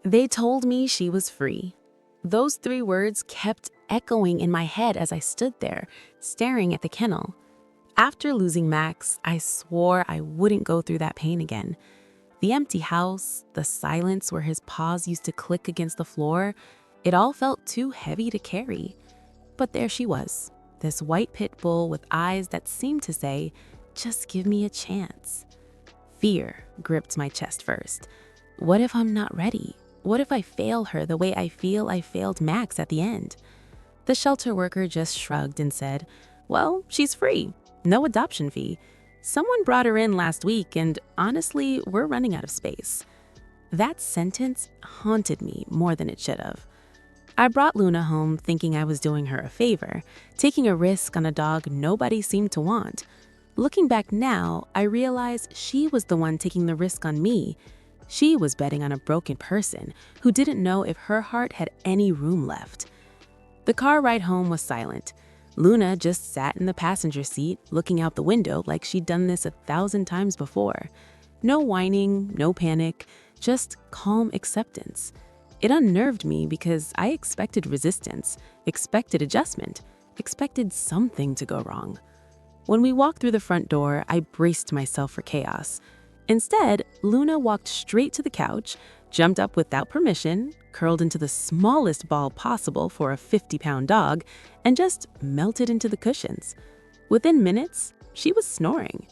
They told me she was free. Those three words kept echoing in my head as I stood there, staring at the kennel. After losing Max, I swore I wouldn't go through that pain again. The empty house, the silence where his paws used to click against the floor, it all felt too heavy to carry. But there she was, this white pit bull with eyes that seemed to say, "Just give me a chance." Fear gripped my chest first. What if I'm not ready? What if I fail her the way I feel I failed Max at the end? The shelter worker just shrugged and said, "Well, she's free. No adoption fee. Someone brought her in last week, and honestly, we're running out of space." That sentence haunted me more than it should have. I brought Luna home thinking I was doing her a favor, taking a risk on a dog nobody seemed to want. Looking back now, I realize she was the one taking the risk on me. She was betting on a broken person who didn't know if her heart had any room left. The car ride home was silent. Luna just sat in the passenger seat, looking out the window like she'd done this 1,000 times before. No whining, no panic, just calm acceptance. It unnerved me because I expected resistance, expected adjustment, expected something to go wrong. When we walked through the front door, I braced myself for chaos. Instead, Luna walked straight to the couch, jumped up without permission, curled into the smallest ball possible for a 50-pound dog, and just melted into the cushions. Within minutes, she was snoring.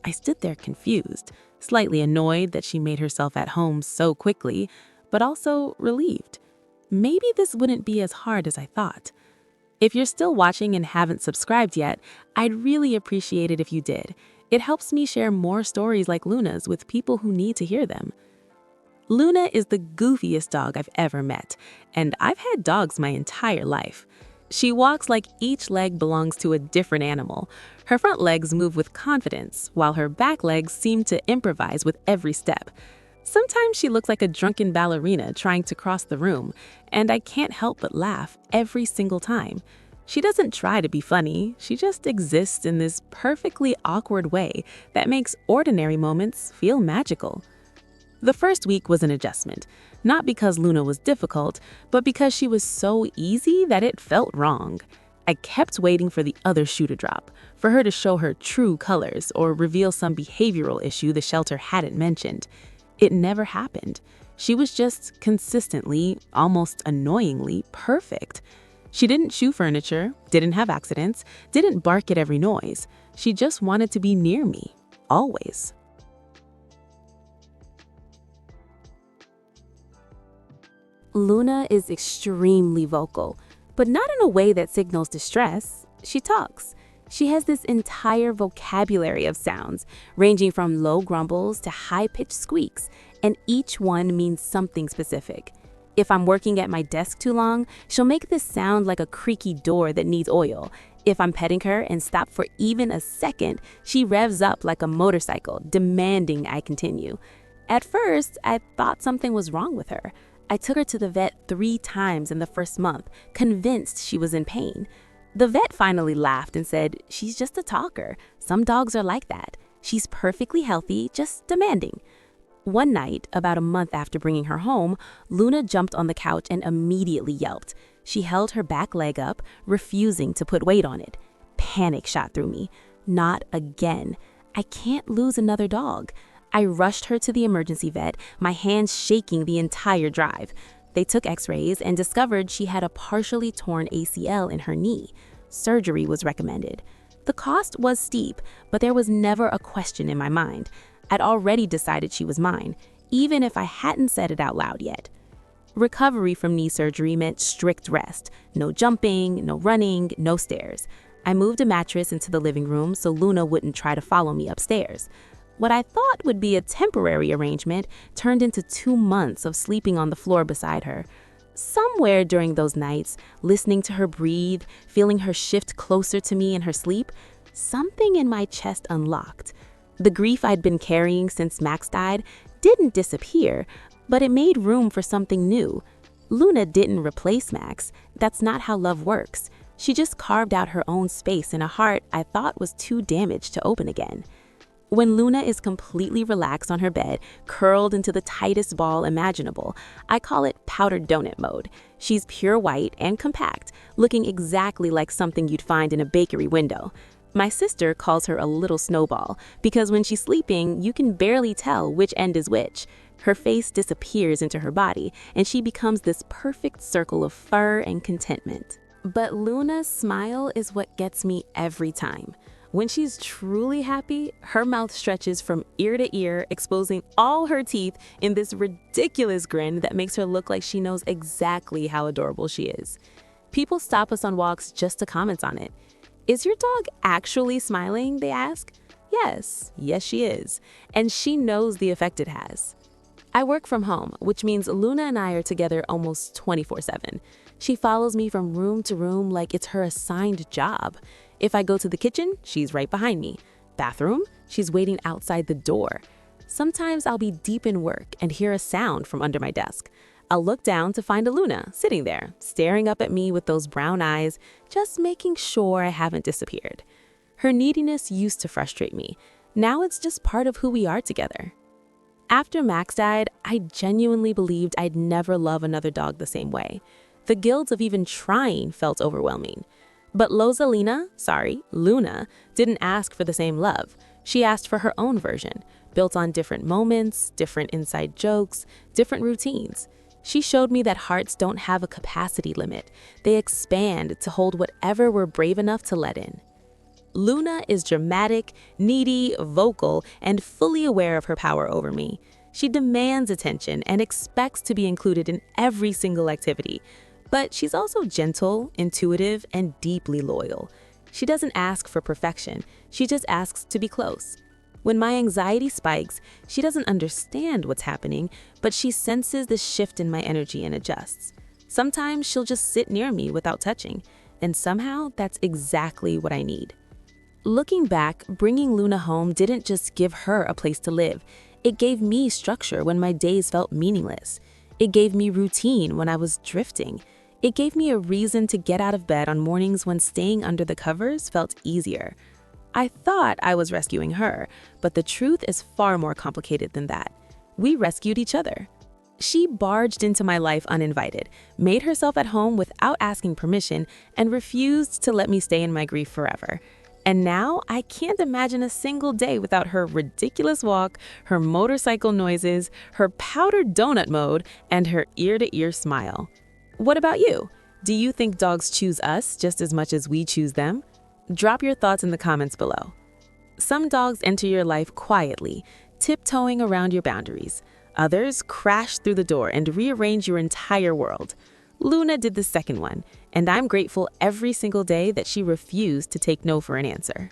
I stood there confused, slightly annoyed that she made herself at home so quickly, but also relieved. Maybe this wouldn't be as hard as I thought. If you're still watching and haven't subscribed yet, I'd really appreciate it if you did. It helps me share more stories like Luna's with people who need to hear them. Luna is the goofiest dog I've ever met, and I've had dogs my entire life. She walks like each leg belongs to a different animal. Her front legs move with confidence, while her back legs seem to improvise with every step. Sometimes she looks like a drunken ballerina trying to cross the room, and I can't help but laugh every single time. She doesn't try to be funny, she just exists in this perfectly awkward way that makes ordinary moments feel magical. The first week was an adjustment, not because Luna was difficult, but because she was so easy that it felt wrong. I kept waiting for the other shoe to drop, for her to show her true colors or reveal some behavioral issue the shelter hadn't mentioned. It never happened. She was just consistently, almost annoyingly, perfect. She didn't chew furniture, didn't have accidents, didn't bark at every noise. She just wanted to be near me, always. Luna is extremely vocal, but not in a way that signals distress. She talks. She has this entire vocabulary of sounds, ranging from low grumbles to high-pitched squeaks, and each one means something specific. If I'm working at my desk too long, she'll make this sound like a creaky door that needs oil. If I'm petting her and stop for even a second, she revs up like a motorcycle, demanding I continue. At first, I thought something was wrong with her. I took her to the vet 3 times in the first month, convinced she was in pain. The vet finally laughed and said, "She's just a talker. Some dogs are like that. She's perfectly healthy, just demanding." One night, about a month after bringing her home, Luna jumped on the couch and immediately yelped. She held her back leg up, refusing to put weight on it. Panic shot through me. Not again. I can't lose another dog. I rushed her to the emergency vet, my hands shaking the entire drive. They took x-rays and discovered she had a partially torn ACL in her knee. Surgery was recommended. The cost was steep, but there was never a question in my mind. I'd already decided she was mine, even if I hadn't said it out loud yet. Recovery from knee surgery meant strict rest. No jumping, no running, no stairs. I moved a mattress into the living room so Luna wouldn't try to follow me upstairs. What I thought would be a temporary arrangement turned into 2 months of sleeping on the floor beside her. Somewhere during those nights, listening to her breathe, feeling her shift closer to me in her sleep, something in my chest unlocked. The grief I'd been carrying since Max died didn't disappear, but it made room for something new. Luna didn't replace Max. That's not how love works. She just carved out her own space in a heart I thought was too damaged to open again. When Luna is completely relaxed on her bed, curled into the tightest ball imaginable, I call it powdered donut mode. She's pure white and compact, looking exactly like something you'd find in a bakery window. My sister calls her a little snowball because when she's sleeping, you can barely tell which end is which. Her face disappears into her body, and she becomes this perfect circle of fur and contentment. But Luna's smile is what gets me every time. When she's truly happy, her mouth stretches from ear to ear, exposing all her teeth in this ridiculous grin that makes her look like she knows exactly how adorable she is. People stop us on walks just to comment on it. "Is your dog actually smiling?" they ask. Yes, she is. And she knows the effect it has. I work from home, which means Luna and I are together almost 24/7. She follows me from room to room like it's her assigned job. If I go to the kitchen, she's right behind me. Bathroom, she's waiting outside the door. Sometimes I'll be deep in work and hear a sound from under my desk. I'll look down to find Luna sitting there, staring up at me with those brown eyes, just making sure I haven't disappeared. Her neediness used to frustrate me. Now it's just part of who we are together. After Max died, I genuinely believed I'd never love another dog the same way. The guilt of even trying felt overwhelming. But Luna, didn't ask for the same love. She asked for her own version, built on different moments, different inside jokes, different routines. She showed me that hearts don't have a capacity limit. They expand to hold whatever we're brave enough to let in. Luna is dramatic, needy, vocal, and fully aware of her power over me. She demands attention and expects to be included in every single activity. But she's also gentle, intuitive, and deeply loyal. She doesn't ask for perfection, she just asks to be close. When my anxiety spikes, she doesn't understand what's happening, but she senses the shift in my energy and adjusts. Sometimes she'll just sit near me without touching, and somehow that's exactly what I need. Looking back, bringing Luna home didn't just give her a place to live. It gave me structure when my days felt meaningless. It gave me routine when I was drifting. It gave me a reason to get out of bed on mornings when staying under the covers felt easier. I thought I was rescuing her, but the truth is far more complicated than that. We rescued each other. She barged into my life uninvited, made herself at home without asking permission, and refused to let me stay in my grief forever. And now I can't imagine a single day without her ridiculous walk, her motorcycle noises, her powdered donut mode, and her ear-to-ear smile. What about you? Do you think dogs choose us just as much as we choose them? Drop your thoughts in the comments below. Some dogs enter your life quietly, tiptoeing around your boundaries. Others crash through the door and rearrange your entire world. Luna did the second one, and I'm grateful every single day that she refused to take no for an answer.